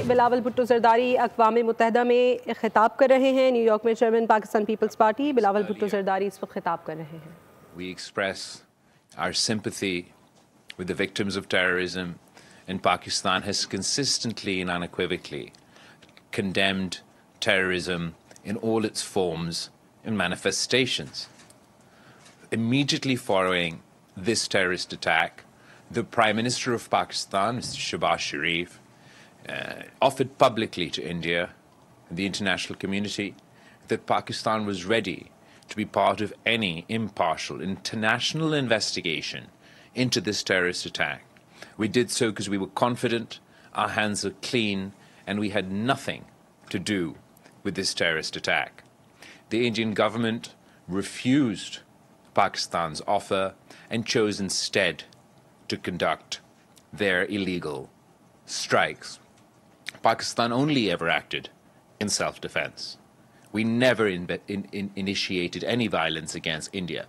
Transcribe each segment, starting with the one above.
बिलावल भुट्टो जरदारी अक़वाम मुत्तहिदा में खिताब कर रहे हैं। न्यूयॉर्क में चेयरमैन पाकिस्तान पीपल्स पार्टी बिलावल भुट्टो जरदारी इस वक्त खिताब कर रहे हैं। We express our sympathy with the victims of terrorism, and Pakistan has consistently and unequivocally condemned terrorism in all its forms and manifestations. Immediately following this terrorist attack, the Prime Minister of Pakistan, Mr. Shehbaz Sharif, offered publicly to India and the international community that Pakistan was ready to be part of any impartial international investigation into this terrorist attack. We did so because we were confident, our hands are clean, and we had nothing to do with this terrorist attack. The Indian government refused Pakistan's offer and chose instead to conduct their illegal strikes. Pakistan only ever acted in self-defense. We never initiated any violence against India.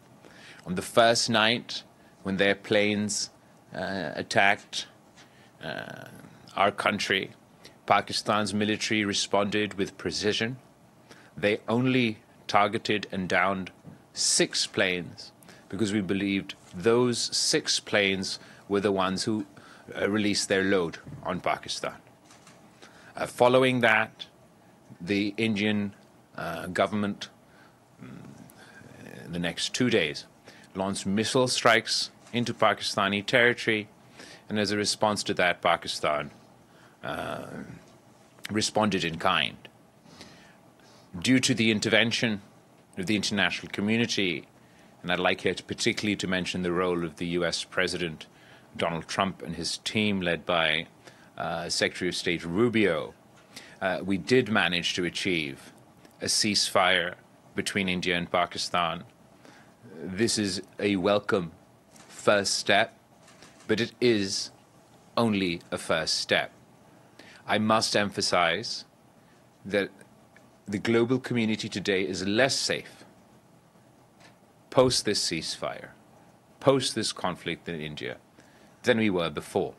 On the first night, when their planes attacked our country, Pakistan's military responded with precision. They only targeted and downed 6 planes because we believed those 6 planes were the ones who released their load on Pakistan. Following that, the Indian government, in the next 2 days, launched missile strikes into Pakistani territory, and as a response to that, Pakistan responded in kind. Due to the intervention of the international community, and I'd like here to particularly to mention the role of the US President Donald Trump and his team led by Secretary of State Rubio, we did manage to achieve a ceasefire between India and Pakistan. This is a welcome first step, but it is only a first step. I must emphasize that the global community today is less safe post this ceasefire, post this conflict in India, than we were before.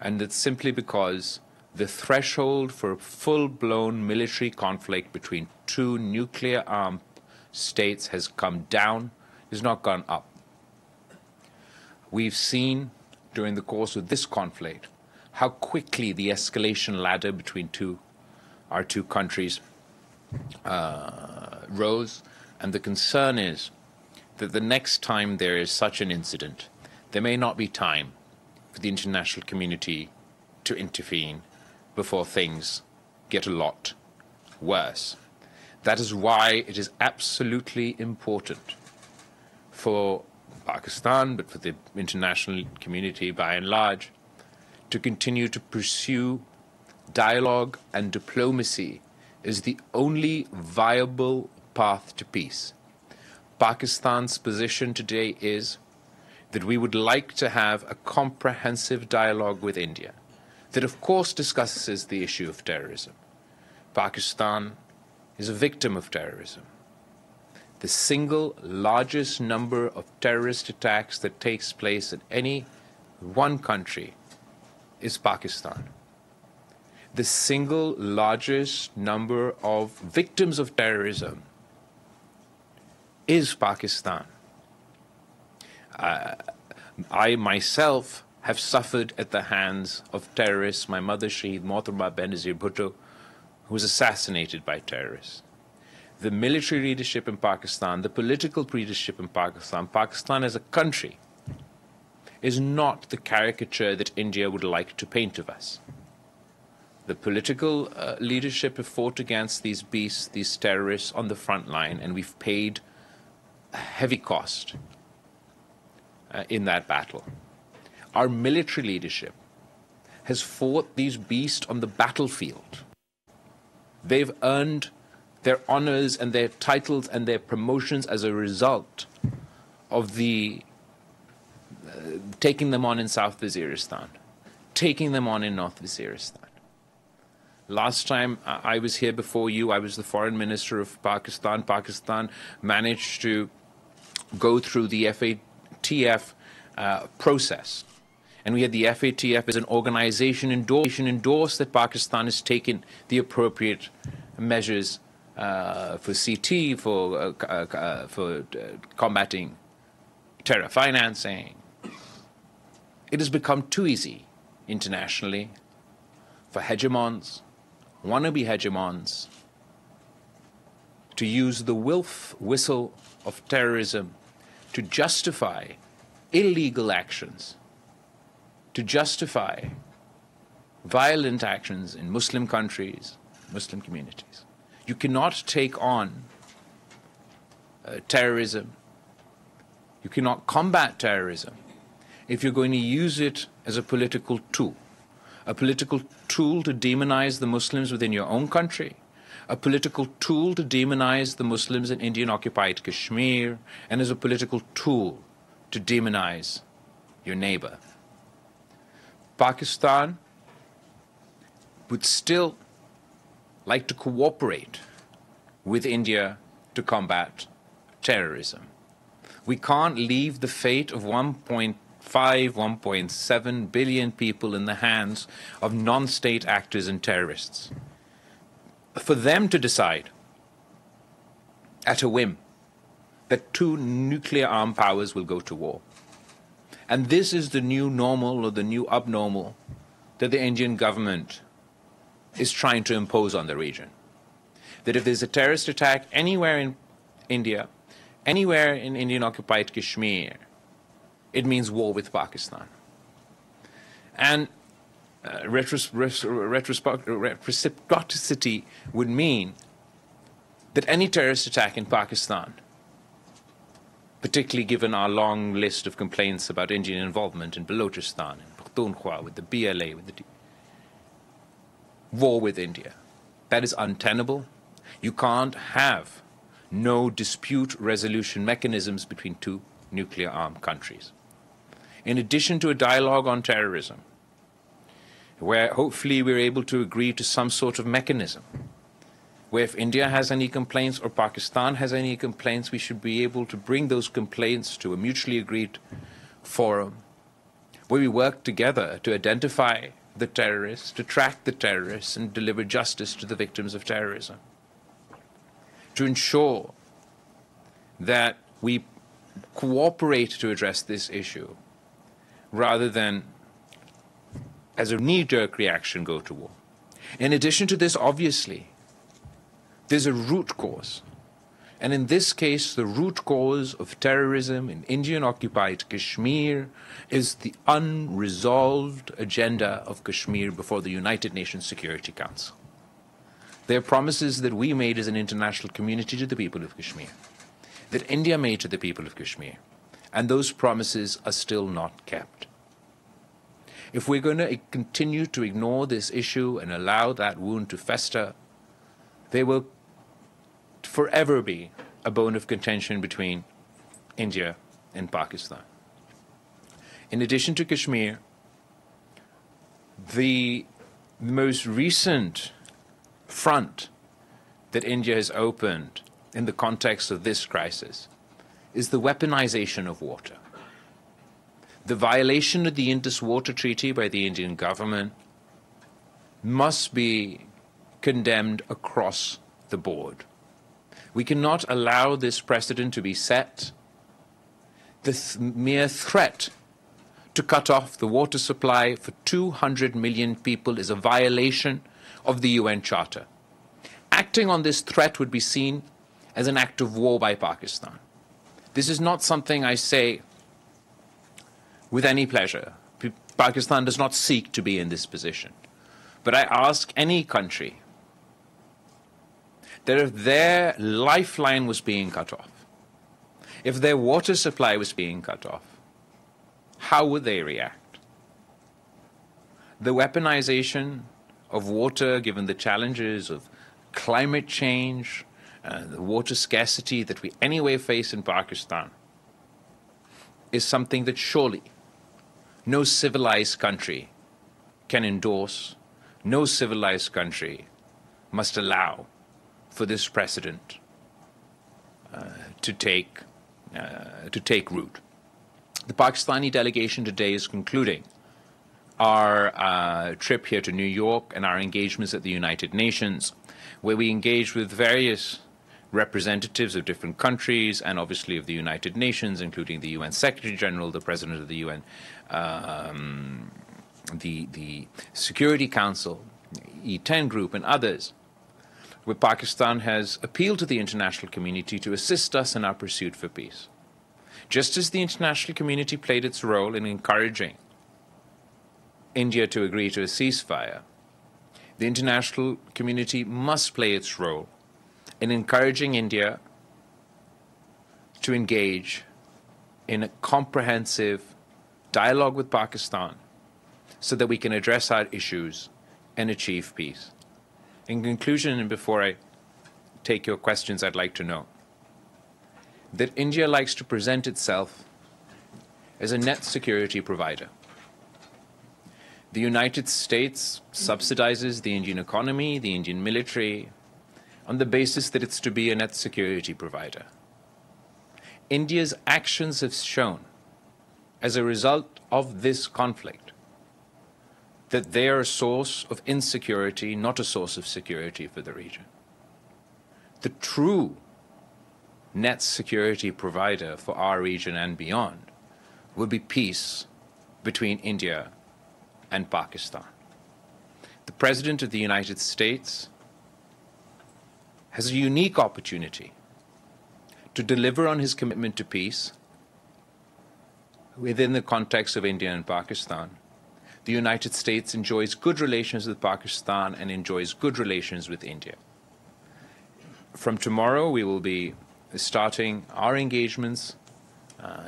And that's simply because the threshold for a full-blown military conflict between 2 nuclear-armed states has come down, has not gone up. We've seen during the course of this conflict how quickly the escalation ladder between our two countries rose, and the concern is that the next time there is such an incident, there may not be time for the international community to intervene before things get a lot worse. That is why it is absolutely important for Pakistan, but for the international community by and large, to continue to pursue dialogue and diplomacy is the only viable path to peace. Pakistan's position today is that we would like to have a comprehensive dialogue with India that of course discusses the issue of terrorism. Pakistan is a victim of terrorism. The single largest number of terrorist attacks that takes place in any one country is Pakistan. The single largest number of victims of terrorism is Pakistan. I myself have suffered at the hands of terrorists. My mother, Shaheed Mohtarma Benazir Bhutto, who was assassinated by terrorists. The military leadership in Pakistan, the political leadership in Pakistan, Pakistan as a country, is not the caricature that India would like to paint of us. The political leadership have fought against these beasts, these terrorists on the front line, and we've paid a heavy cost in that battle. Our military leadership has fought these beasts on the battlefield. They've earned their honors and their titles and their promotions as a result of the taking them on in South Waziristan, taking them on in North Waziristan. Last time I was here before you, I was the foreign minister of Pakistan. Pakistan managed to go through the FATF process. and we had the FATF as an organization endorse that Pakistan has taken the appropriate measures for CT, for combating terror financing. It has become too easy internationally for hegemons, wannabe hegemons, to use the whistle of terrorism to justify illegal actions, to justify violent actions in Muslim countries, Muslim communities. You cannot take on terrorism. You cannot combat terrorism if you're going to use it as a political tool to demonize the Muslims within your own country, a political tool to demonize the Muslims in Indian-occupied Kashmir, and as a political tool to demonize your neighbor. Pakistan would still like to cooperate with India to combat terrorism. We can't leave the fate of 1.5, 1.7 billion people in the hands of non-state actors and terrorists. For them to decide at a whim that two nuclear-armed powers will go to war. And this is the new normal or the new abnormal that the Indian government is trying to impose on the region. That if there's a terrorist attack anywhere in India, anywhere in Indian-occupied Kashmir, it means war with Pakistan. And reciprocity would mean that any terrorist attack in Pakistan, particularly given our long list of complaints about Indian involvement in Balochistan and Pakhtunkhwa with the BLA, with the war with India, that is untenable. You can't have no dispute resolution mechanisms between two nuclear-armed countries. In addition to a dialogue on terrorism, where hopefully we're able to agree to some sort of mechanism, where if India has any complaints or Pakistan has any complaints, we should be able to bring those complaints to a mutually agreed forum, where we work together to identify the terrorists, to track the terrorists, and deliver justice to the victims of terrorism. To ensure that we cooperate to address this issue, rather than as a knee-jerk reaction go to war. In addition to this, obviously, there's a root cause. And in this case, the root cause of terrorism in Indian-occupied Kashmir is the unresolved agenda of Kashmir before the United Nations Security Council. There are promises that we made as an international community to the people of Kashmir, that India made to the people of Kashmir, and those promises are still not kept. If we're going to continue to ignore this issue and allow that wound to fester, there will forever be a bone of contention between India and Pakistan. In addition to Kashmir, the most recent front that India has opened in the context of this crisis is the weaponization of water. The violation of the Indus Water Treaty by the Indian government must be condemned across the board. We cannot allow this precedent to be set. The mere threat to cut off the water supply for 200 million people is a violation of the UN Charter. Acting on this threat would be seen as an act of war by Pakistan. This is not something I say with any pleasure. Pakistan does not seek to be in this position. But I ask any country that if their lifeline was being cut off, if their water supply was being cut off, how would they react? The weaponization of water, given the challenges of climate change, the water scarcity that we anyway face in Pakistan, is something that surely no civilized country can endorse, no civilized country must allow for this precedent to take root. The Pakistani delegation today is concluding our trip here to New York and our engagements at the United Nations, where we engaged with various representatives of different countries and obviously of the United Nations, including the UN Secretary General, the President of the UN, the Security Council, E10 Group, and others, where Pakistan has appealed to the international community to assist us in our pursuit for peace. Just as the international community played its role in encouraging India to agree to a ceasefire, the international community must play its role in encouraging India to engage in a comprehensive dialogue with Pakistan so that we can address our issues and achieve peace. In conclusion, and before I take your questions, I'd like to know that India likes to present itself as a net security provider. The United States subsidizes the Indian economy, the Indian military, on the basis that it's to be a net security provider. India's actions have shown, as a result of this conflict, that they are a source of insecurity, not a source of security for the region. The true net security provider for our region and beyond will be peace between India and Pakistan. The President of the United States has a unique opportunity to deliver on his commitment to peace within the context of India and Pakistan. The United States enjoys good relations with Pakistan and enjoys good relations with India. From tomorrow, we will be starting our engagements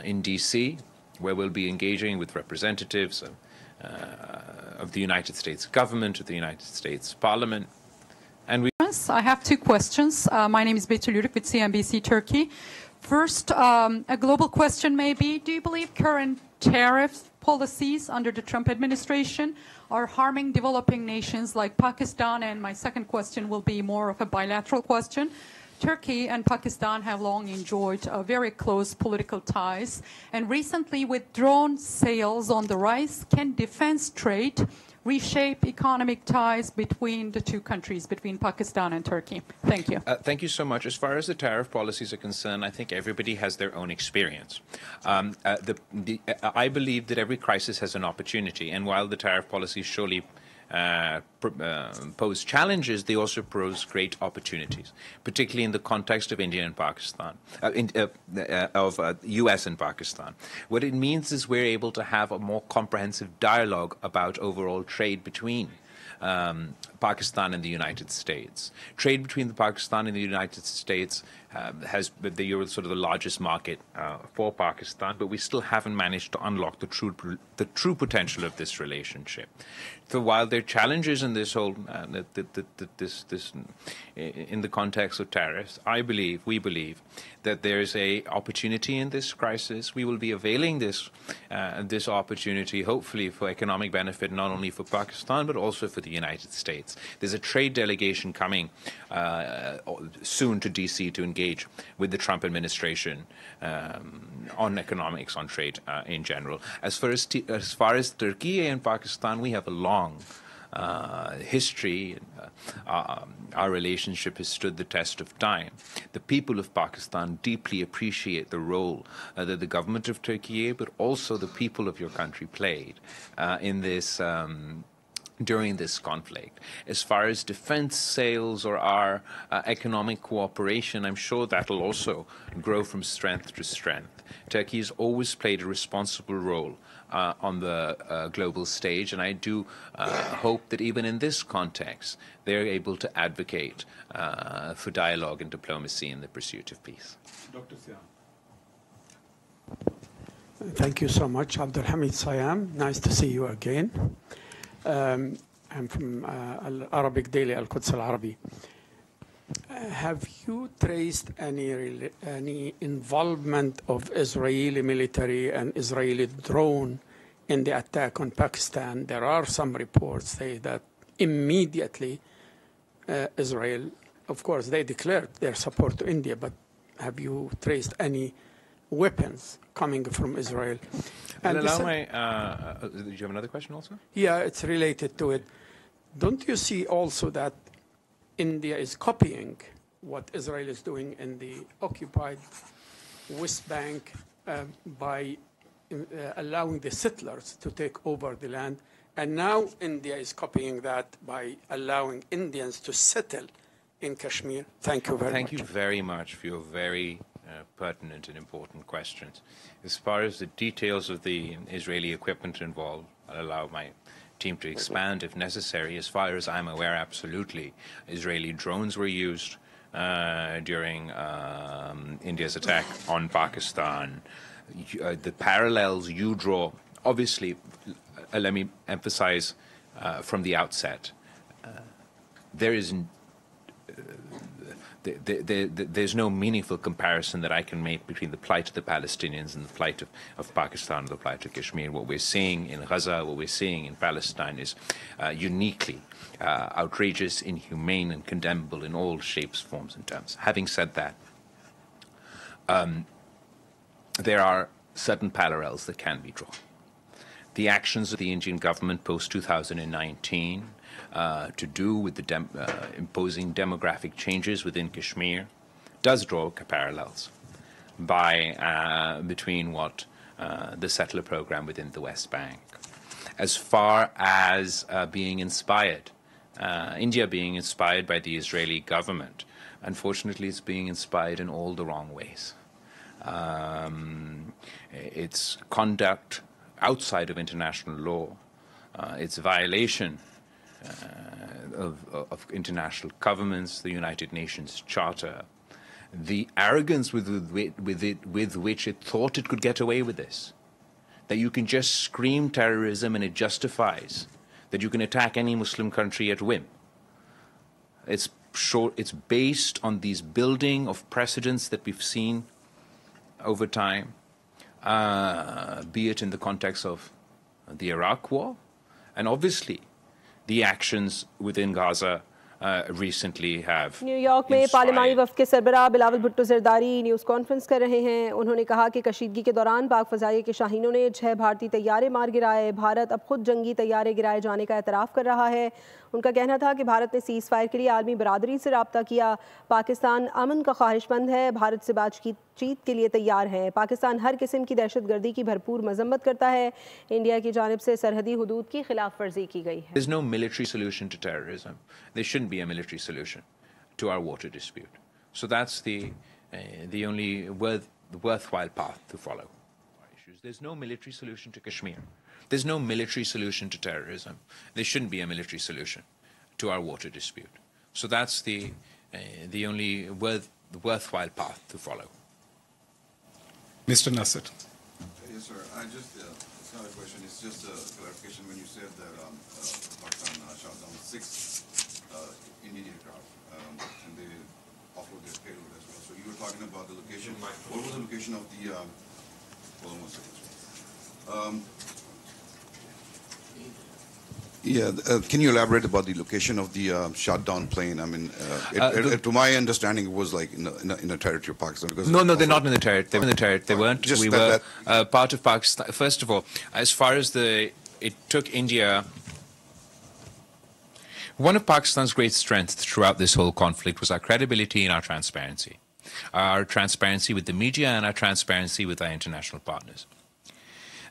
in DC, where we'll be engaging with representatives of the United States government, of the United States Parliament. And I have two questions. My name is Betül Yürük with CNBC Turkey. First, a global question maybe. Do you believe current tariff policies under the Trump administration are harming developing nations like Pakistan? And my second question will be more of a bilateral question. Turkey and Pakistan have long enjoyed very close political ties. And recently, with drone sales on the rise, can defense trade reshape economic ties between the two countries, between Pakistan and Turkey? Thank you. Thank you so much. As far as the tariff policies are concerned, I think everybody has their own experience. I believe that every crisis has an opportunity, and while the tariff policies surely pose challenges, they also pose great opportunities, particularly in the context of India and Pakistan, US and Pakistan. What it means is we're able to have a more comprehensive dialogue about overall trade between Pakistan and the United States. Trade between Pakistan and the United States has been sort of the largest market for Pakistan, but we still haven't managed to unlock the true potential of this relationship. So while there are challenges in this whole in the context of tariffs, we believe that there is a opportunity in this crisis. We will be availing this opportunity, hopefully, for economic benefit, not only for Pakistan but also for the United States. There's a trade delegation coming soon to DC to engage with the Trump administration on economics, on trade in general. As far as Turkey and Pakistan, we have a long history. Our relationship has stood the test of time. The people of Pakistan deeply appreciate the role that the government of Turkey, but also the people of your country played in this during this conflict. As far as defense sales or our economic cooperation, I'm sure that'll also grow from strength to strength. Turkey has always played a responsible role on the global stage, and I do hope that even in this context, they're able to advocate for dialogue and diplomacy in the pursuit of peace. Dr. Siam. Thank you so much, Abdul Hamid Siam. Nice to see you again. I'm from Arabic Daily, Al-Quds Al-Arabi. Have you traced any involvement of Israeli military and Israeli drone in the attack on Pakistan? There are some reports say that immediately Israel, of course, they declared their support to India, but have you traced any weapons coming from Israel. And allow my, do you have another question also? yeah, it's related to it. Don't you see also that India is copying what Israel is doing in the occupied West Bank by allowing the settlers to take over the land? And now India is copying that by allowing Indians to settle in Kashmir. Thank you very much. Thank you very much for your very pertinent and important questions. As far as the details of the Israeli equipment involved, I'll allow my team to expand if necessary. As far as I'm aware, absolutely. Israeli drones were used during India's attack on Pakistan. The parallels you draw, obviously, let me emphasize from the outset, there's no meaningful comparison that I can make between the plight of the Palestinians and the plight of Pakistan or the plight of Kashmir. What we're seeing in Gaza, what we're seeing in Palestine is uniquely outrageous, inhumane, and condemnable in all shapes, forms, and terms. Having said that, there are certain parallels that can be drawn. The actions of the Indian government post-2019 to do with the imposing demographic changes within Kashmir does draw parallels between what the settler program within the West Bank. As far as being inspired, India being inspired by the Israeli government, unfortunately it's being inspired in all the wrong ways. Its conduct outside of international law, its violation of international governments, the United Nations Charter, the arrogance with which it thought it could get away with this, that you can just scream terrorism and it justifies that you can attack any Muslim country at whim. It's based on these building of precedents that we've seen over time, be it in the context of the Iraq War, and obviously the actions within Gaza recently have New York में पार्लिमानी वफ़द के सरबराह Bilawal Bhutto Zardari news conference कर रहे हैं। उन्होंने कहा कि कशीदगी के दौरान पाक फ़ज़ाइया के शाहीनों ने 6 भारतीय तैयारे मार गिराए। भारत अब खुद जंगी तैयारे गिराए जाने का एतराफ़ कर रहा है। उनका कहना था कि भारत ने सीज़ फायर के लिए आलमी बरादरी से रब्ता किया। पाकिस्तान अमन का ख्वाहिशमंद है, भारत से बातचीत के लिए तैयार है। पाकिस्तान हर किस्म की दहशतगर्दी की भरपूर मजम्मत करता है। इंडिया की जानिब से सरहदी हुदूद की खिलाफ वर्जी की गई है। There's no military solution to terrorism. There shouldn't be a military solution to our water dispute. So that's the only worthwhile path to follow. There's no military solution to Kashmir. There's no military solution to terrorism. There shouldn't be a military solution to our water dispute. So that's the only worthwhile path to follow. Mr. Nasser. Yes, sir. It's not a question, it's just a clarification. When you said that Pakistan shot down 6 Indian aircraft and they offload their payload as well. So you were talking about the location. What was the location of the, hold on one second. Can you elaborate about the location of the shot down plane? I mean, to my understanding, it was like in a territory of Pakistan. Because no, they're not in the territory. They were in the territory. They weren't. Just we were part of Pakistan. First of all, as far as it took India. One of Pakistan's great strengths throughout this whole conflict was our credibility and our transparency with the media and our transparency with our international partners.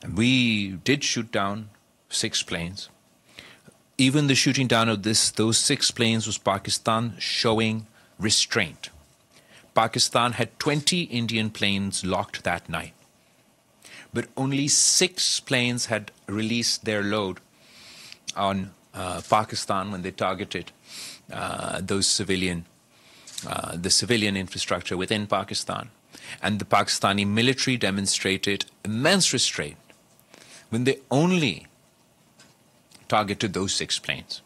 And we did shoot down 6 planes. Even the shooting down of those 6 planes was Pakistan showing restraint. Pakistan had 20 Indian planes locked that night, but only 6 planes had released their load on Pakistan when they targeted the civilian infrastructure within Pakistan. And the Pakistani military demonstrated immense restraint when they only targeted those 6 planes.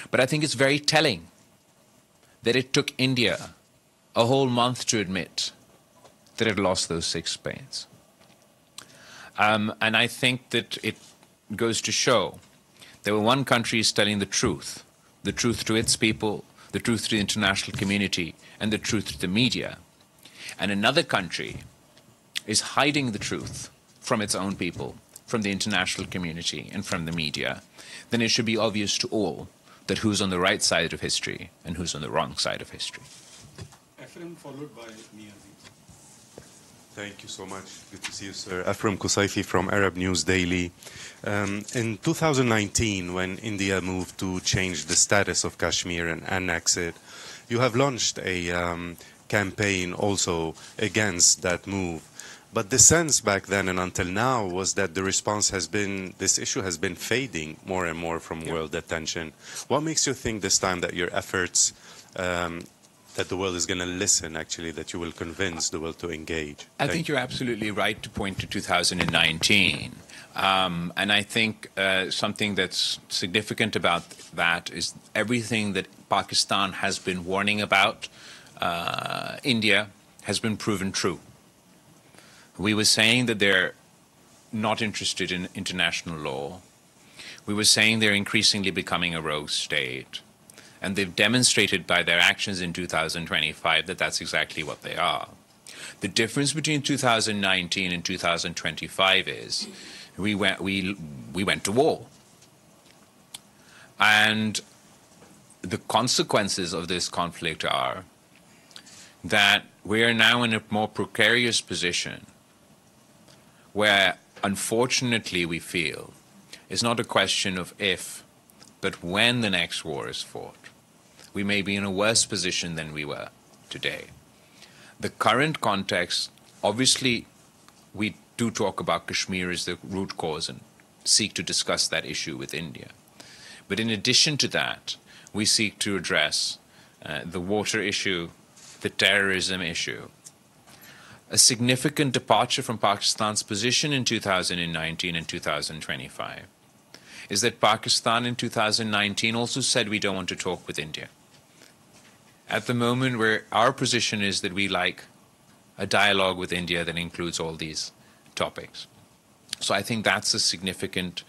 But I think it's very telling that it took India a whole month to admit that it lost those 6 planes. And I think that it goes to show that when one country is telling the truth to its people, the truth to the international community, and the truth to the media, and another country is hiding the truth from its own people, from the international community, and from the media, then it should be obvious to all that who's on the right side of history and who's on the wrong side of history. Ephraim, followed by Niyazi. Thank you so much. Good to see you, sir. Ephraim Kusaifi from Arab News Daily. In 2019, when India moved to change the status of Kashmir and annex it, you have launched a campaign also against that move. But the sense back then and until now was that the response has been, this issue has been fading more and more from world attention. What makes you think this time that your efforts, that the world is going to listen, actually, that you will convince the world to engage? I think you're absolutely right to point to 2019. And I think something that's significant about that is everything that Pakistan has been warning about India has been proven true. We were saying that they're not interested in international law. We were saying they're increasingly becoming a rogue state. And they've demonstrated by their actions in 2025 that that's exactly what they are. The difference between 2019 and 2025 is we went to war. And the consequences of this conflict are that we are now in a more precarious position where, unfortunately, we feel it's not a question of if, but when the next war is fought. We may be in a worse position than we were today. The current context, obviously, we do talk about Kashmir as the root cause and seek to discuss that issue with India. But in addition to that, we seek to address the water issue, the terrorism issue. A significant departure from Pakistan's position in 2019 and 2025 is that Pakistan in 2019 also said we don't want to talk with India. At the moment, where our position is that we like a dialogue with India that includes all these topics. So I think that's a significant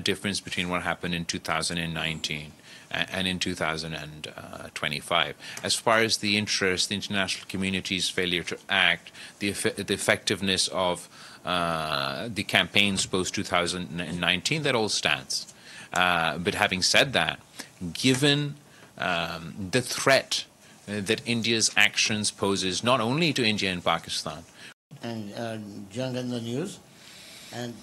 difference between what happened in 2019 and in 2025. As far as the interest, the international community's failure to act, the effectiveness of the campaigns post-2019, that all stands. But having said that, given the threat that India's actions poses not only to India and Pakistan. And Jung in the news, and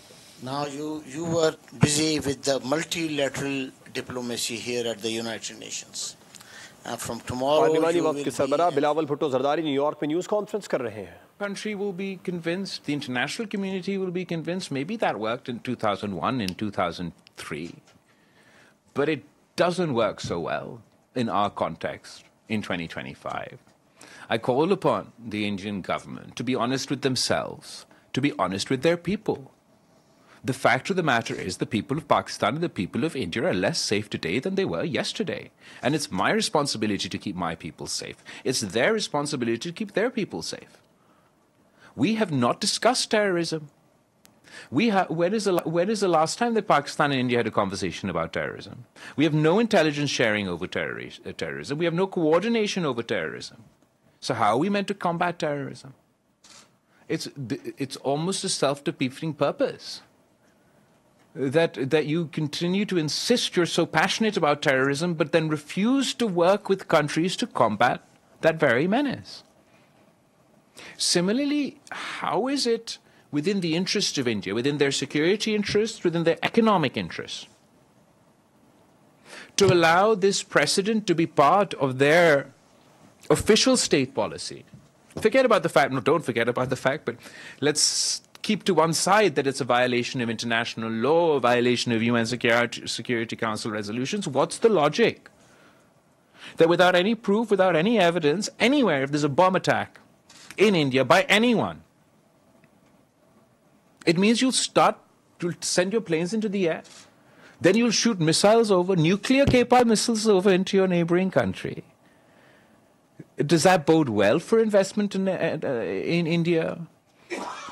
now you were busy with the multilateral diplomacy here at the United Nations. From tomorrow, पार्लिमानी वक्त के सरबराह Bilawal Bhutto Zardari New York में news conference कर रहे हैं. Country will be convinced, the international community will be convinced. Maybe that worked in 2001, in 2003, but it doesn't work so well in our context in 2025. I call upon the Indian government to be honest with themselves, to be honest with their people. The fact of the matter is the people of Pakistan and the people of India are less safe today than they were yesterday. And it's my responsibility to keep my people safe. It's their responsibility to keep their people safe. We have not discussed terrorism. When is the last time that Pakistan and India had a conversation about terrorism? We have no intelligence sharing over terrorism. We have no coordination over terrorism. So how are we meant to combat terrorism? It's almost a self-defeating purpose. That you continue to insist you're so passionate about terrorism, but then refuse to work with countries to combat that very menace. Similarly, how is it within the interest of India, within their security interests, within their economic interests, to allow this precedent to be part of their official state policy? Forget about the fact, no, don't forget about the fact, but let's keep to one side that it's a violation of international law, a violation of UN Security Council resolutions. What's the logic? That without any proof, without any evidence, anywhere, if there's a bomb attack in India by anyone, it means you'll send your planes into the air. Then you'll shoot missiles over, nuclear-capable missiles over into your neighboring country. Does that bode well for investment in India?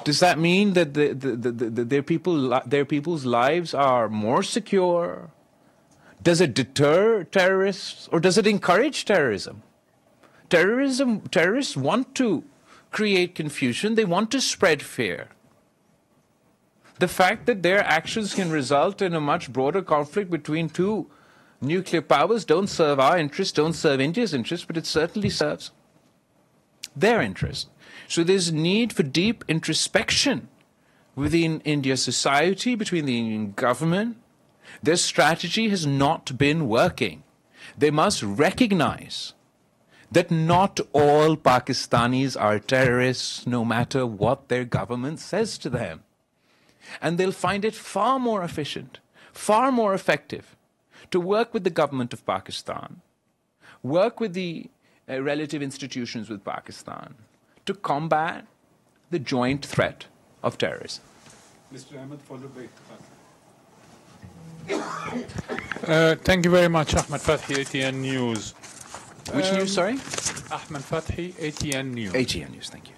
Does that mean that their people's lives are more secure? Does it deter terrorists, or does it encourage terrorism? Terrorists want to create confusion. They want to spread fear. The fact that their actions can result in a much broader conflict between two nuclear powers don't serve our interests, don't serve India's interests, but it certainly serves their interest. So there's need for deep introspection within India's society, between the Indian government. Their strategy has not been working. They must recognize that not all Pakistanis are terrorists, no matter what their government says to them. And they'll find it far more efficient, far more effective to work with the government of Pakistan, work with the relative institutions with Pakistan to combat the joint threat of terrorism. Mr. Ahmed, followed by Thank you very much, Ahmed Fathi, ATN News. Which news, sorry? Ahmed Fathi, ATN News. ATN News, thank you.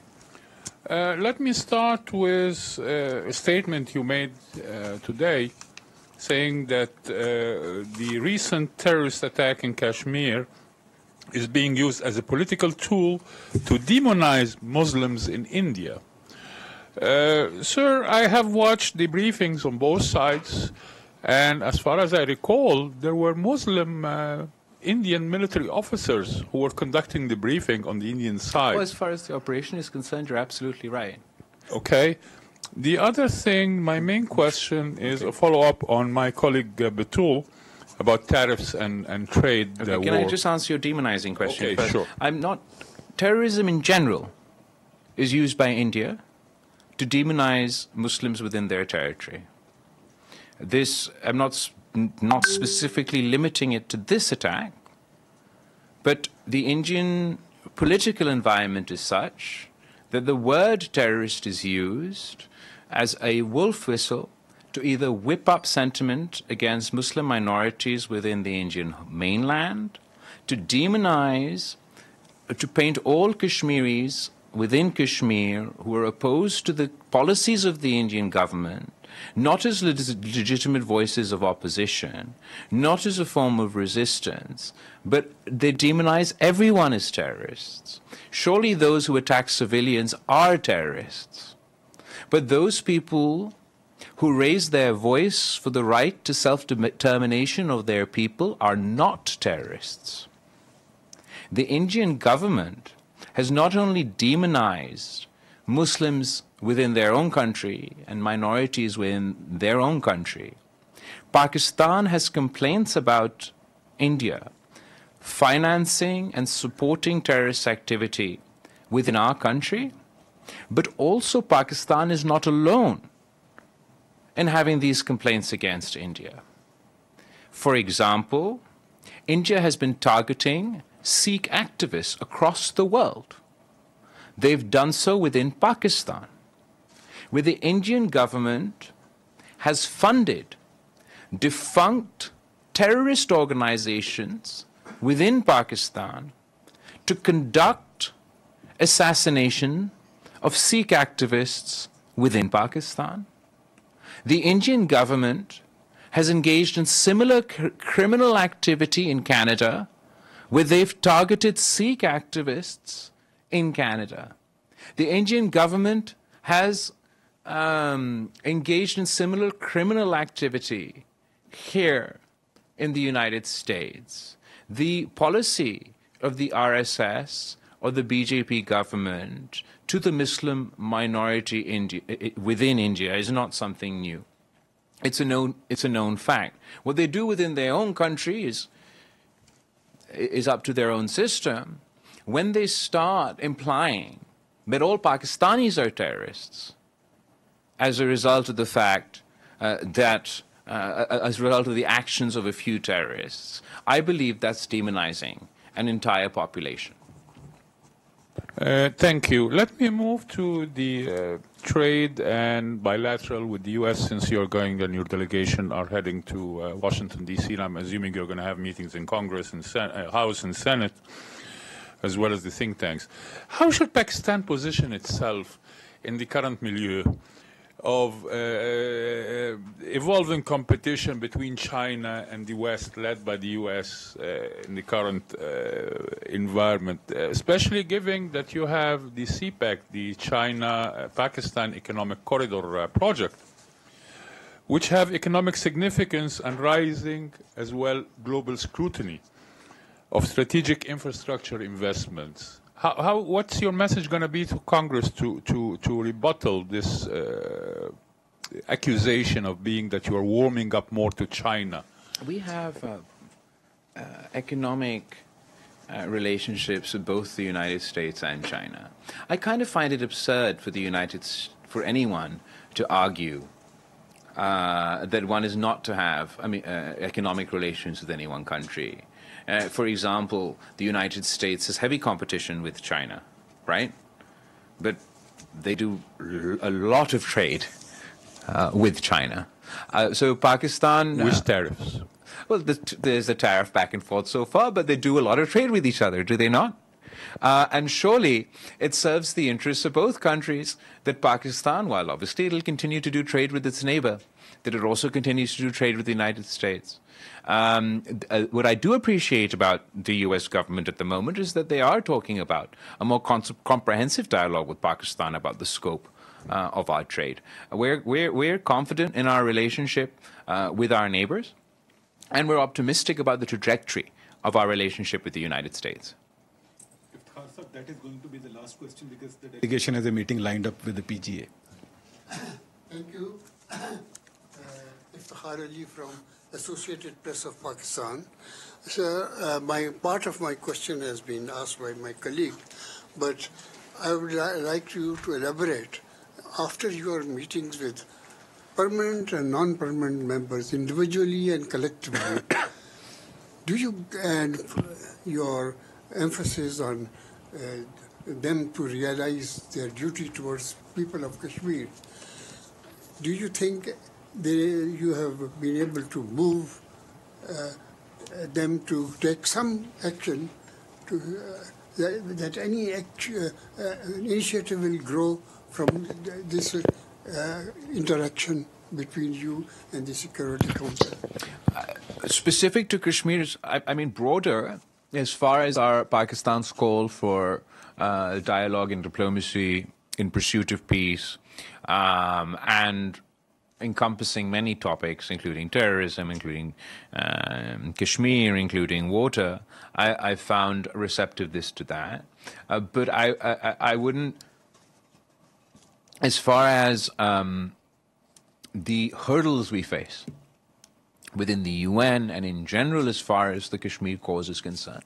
Let me start with a statement you made today saying that the recent terrorist attack in Kashmir is being used as a political tool to demonize Muslims in India. Sir, I have watched the briefings on both sides, and as far as I recall, there were Muslim Indian military officers who were conducting the briefing on the Indian side. Well, as far as the operation is concerned, you're absolutely right. Okay. The other thing, my main question is a follow-up on my colleague Bhutto about tariffs and trade Okay, can I just answer your demonizing question Okay, first? sure. Terrorism in general is used by India to demonize Muslims within their territory. This, I'm not specifically limiting it to this attack, but the Indian political environment is such that the word terrorist is used as a wolf whistle to either whip up sentiment against Muslim minorities within the Indian mainland, to demonize, to paint all Kashmiris within Kashmir who are opposed to the policies of the Indian government not as legitimate voices of opposition, not as a form of resistance, but they demonize everyone as terrorists. Surely those who attack civilians are terrorists. But those people who raise their voice for the right to self-determination of their people are not terrorists. The Indian government has not only demonized Muslims within their own country and minorities within their own country. Pakistan has complaints about India financing and supporting terrorist activity within our country, but also Pakistan is not alone in having these complaints against India. For example, India has been targeting Sikh activists across the world. They've done so within Pakistan, where the Indian government has funded defunct terrorist organizations within Pakistan to conduct assassination of Sikh activists within Pakistan. The Indian government has engaged in similar criminal activity in Canada, where they've targeted Sikh activists in Canada. The Indian government has engaged in similar criminal activity here in the United States. The policy of the RSS or the BJP government to the Muslim minority within India is not something new. It's a known fact. What they do within their own country is up to their own system. When they start implying that all Pakistanis are terrorists as a result of the fact as a result of the actions of a few terrorists, I believe that's demonizing an entire population. Thank you. Let me move to the trade and bilateral with the U.S. since you're going and your delegation are heading to Washington, D.C. And I'm assuming you're going to have meetings in Congress and House and Senate, as well as the think tanks. How should Pakistan position itself in the current milieu of evolving competition between China and the West, led by the U.S. In the current environment, especially given that you have the CPEC, the China-Pakistan Economic Corridor project, which have economic significance and rising as well global scrutiny of strategic infrastructure investments. What's your message going to be to Congress to rebuttal this accusation of being that you are warming up more to China? We have economic relationships with both the United States and China. I kind of find it absurd for anyone to argue that one is not to have economic relations with any one country. For example, the United States has heavy competition with China, right? But they do a lot of trade with China. So Pakistan... With tariffs. Well, there's a tariff back and forth so far, but they do a lot of trade with each other, do they not? And surely it serves the interests of both countries that Pakistan, while obviously it'll continue to do trade with its neighbor, that it also continues to do trade with the United States. What I do appreciate about the U.S. government at the moment is that they are talking about a more comprehensive dialogue with Pakistan about the scope of our trade. We're confident in our relationship with our neighbors, and we're optimistic about the trajectory of our relationship with the United States. That is going to be the last question because the delegation has a meeting lined up with the PGA. Thank you. Iftihar Ali from Associated Press of Pakistan. Sir, part of my question has been asked by my colleague, but I would like you to elaborate. After your meetings with permanent and non-permanent members, individually and collectively, do you, and your emphasis on them to realize their duty towards people of Kashmir, do you think you have been able to move them to take some action to, that any initiative will grow from this interaction between you and the Security Council? Specific to Kashmir, I mean broader, as far as our Pakistan's call for dialogue and diplomacy in pursuit of peace, and encompassing many topics, including terrorism, including Kashmir, including water, I found receptiveness to that. But I wouldn't, as far as the hurdles we face within the UN and in general as far as the Kashmir cause is concerned,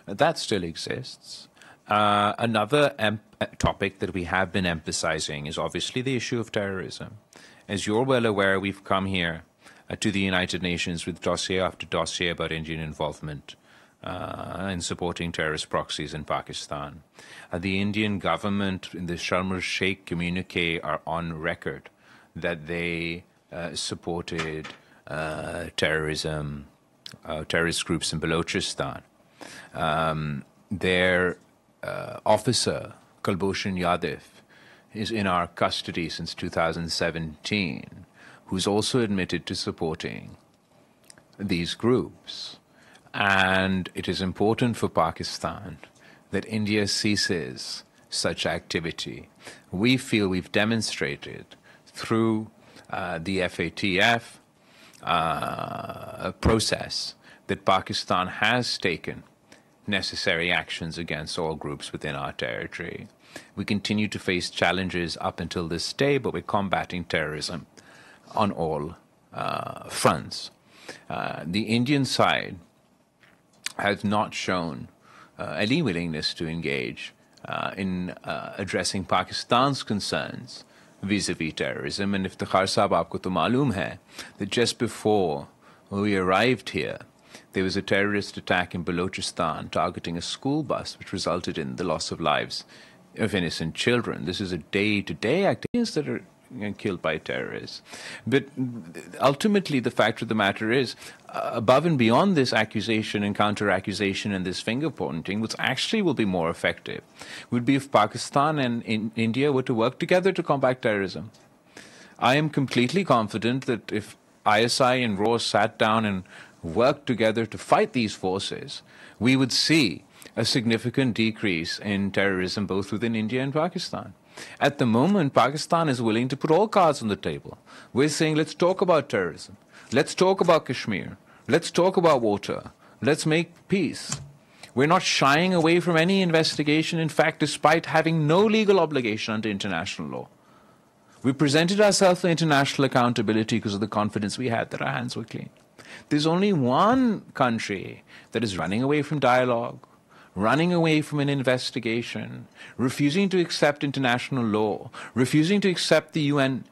that still exists. Another topic that we have been emphasizing is obviously the issue of terrorism. As you're well aware, we've come here to the United Nations with dossier after dossier about Indian involvement in supporting terrorist proxies in Pakistan. The Indian government in the Sharm el-Sheikh communique are on record that they supported terrorism, terrorist groups in Balochistan. Their officer, Kulbhushan Yadav, is in our custody since 2017, who's also admitted to supporting these groups. And it is important for Pakistan that India ceases such activity. We feel we've demonstrated through the FATF process that Pakistan has taken necessary actions against all groups within our territory. We continue to face challenges up until this day, but we're combating terrorism on all fronts. The Indian side has not shown any willingness to engage in addressing Pakistan's concerns vis-a-vis terrorism. And Iftikhar Sahab, aapko to maloom hai that just before we arrived here, there was a terrorist attack in Balochistan targeting a school bus, which resulted in the loss of lives of innocent children. This is a day-to-day activities that are killed by terrorists. But ultimately, the fact of the matter is, above and beyond this accusation and counter-accusation and this finger-pointing, which actually will be more effective, would be if Pakistan and India were to work together to combat terrorism. I am completely confident that if ISI and RAW sat down and worked together to fight these forces, we would see a significant decrease in terrorism both within India and Pakistan. At the moment, Pakistan is willing to put all cards on the table. We're saying, let's talk about terrorism. Let's talk about Kashmir. Let's talk about water. Let's make peace. We're not shying away from any investigation, in fact, despite having no legal obligation under international law. We presented ourselves for international accountability because of the confidence we had that our hands were clean. There's only one country that is running away from dialogue, running away from an investigation, refusing to accept international law, refusing to accept the UN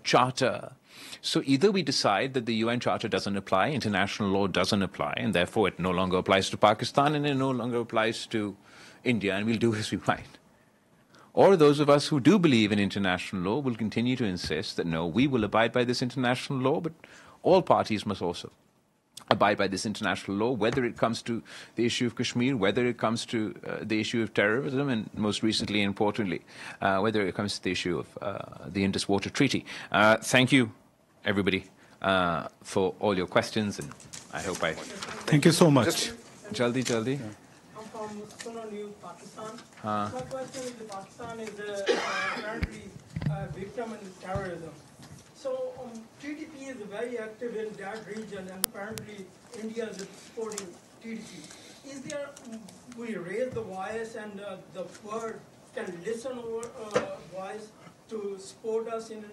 Charter. So either we decide that the UN Charter doesn't apply, international law doesn't apply, and therefore it no longer applies to Pakistan and it no longer applies to India, and we'll do as we might. Or those of us who do believe in international law will continue to insist that no, we will abide by this international law, but all parties must also abide by this international law, whether it comes to the issue of Kashmir, whether it comes to the issue of terrorism, and most recently and importantly, whether it comes to the issue of the Indus Water Treaty. Thank you, everybody, for all your questions, and I hope I... Thank you so much. Jaldi, jaldi. I'm from Suno News, Pakistan. My question is that Pakistan is apparently a victim in terrorism. So TTP is very active in that region, and apparently India is supporting TTP. Is there, we raise the voice and the world can listen our voice to support us in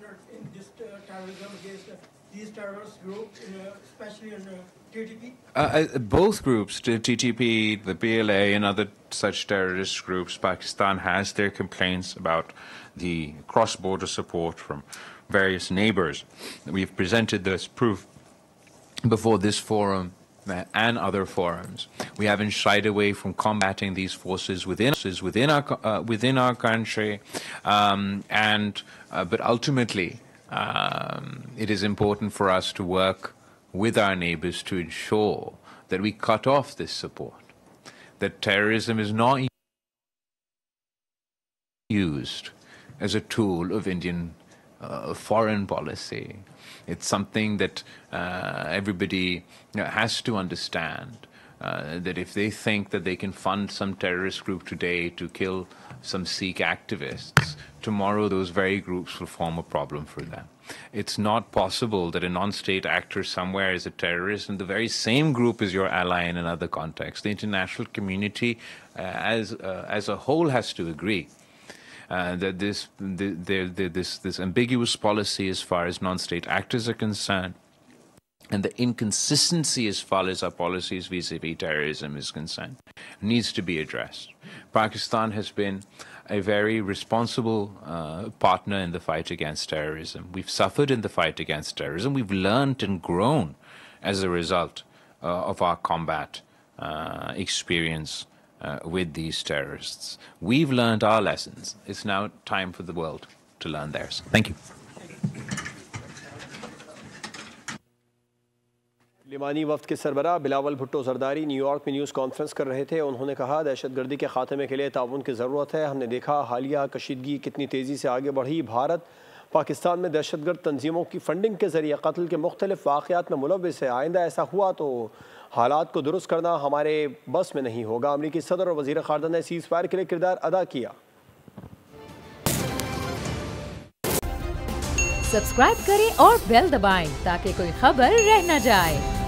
this terrorism against these terrorist groups, especially in TTP? Both groups, the TTP, the PLA, and other such terrorist groups, Pakistan has their complaints about the cross-border support from various neighbors. We've presented this proof before this forum and other forums. We haven't shied away from combating these forces within our country, but ultimately it is important for us to work with our neighbors to ensure that we cut off this support, that terrorism is not used as a tool of Indian foreign policy. It's something that everybody has to understand, that if they think that they can fund some terrorist group today to kill some Sikh activists, tomorrow those very groups will form a problem for them. It's not possible that a non-state actor somewhere is a terrorist and the very same group is your ally in another context. The international community as a whole has to agree that this ambiguous policy as far as non-state actors are concerned, and the inconsistency as far as our policies vis-a-vis terrorism is concerned, needs to be addressed. Pakistan has been a very responsible partner in the fight against terrorism. We've suffered in the fight against terrorism. We've learned and grown as a result of our combat experience with these terrorists. We've learned our lessons. It's now time for the world to learn theirs. Thank you. Limani वफ्द के सरबराह Bilawal Bhutto Zardari New York में news conference कर रहे थे। उन्होंने कहा दहशतगर्दी के खात्मे के लिए ताउन की ज़रूरत है। हमने देखा हालिया कशीदगी कितनी तेज़ी से आगे बढ़ी। भारत पाकिस्तान में दहशतगर्द तंजीमों की फंडिंग के ज़रिए कत्ल के मुख्तलिफ वाक़यात में मुलव्विस है। आइंदा ऐसा हुआ तो हालात को दुरुस्त करना हमारे बस में नहीं होगा। अमरीकी सदर और वज़ीर ख़ारजा ने सीज़ फायर के लिए किरदार अदा किया। सब्सक्राइब करें और बेल दबाएं ताकि कोई खबर रह न जाए।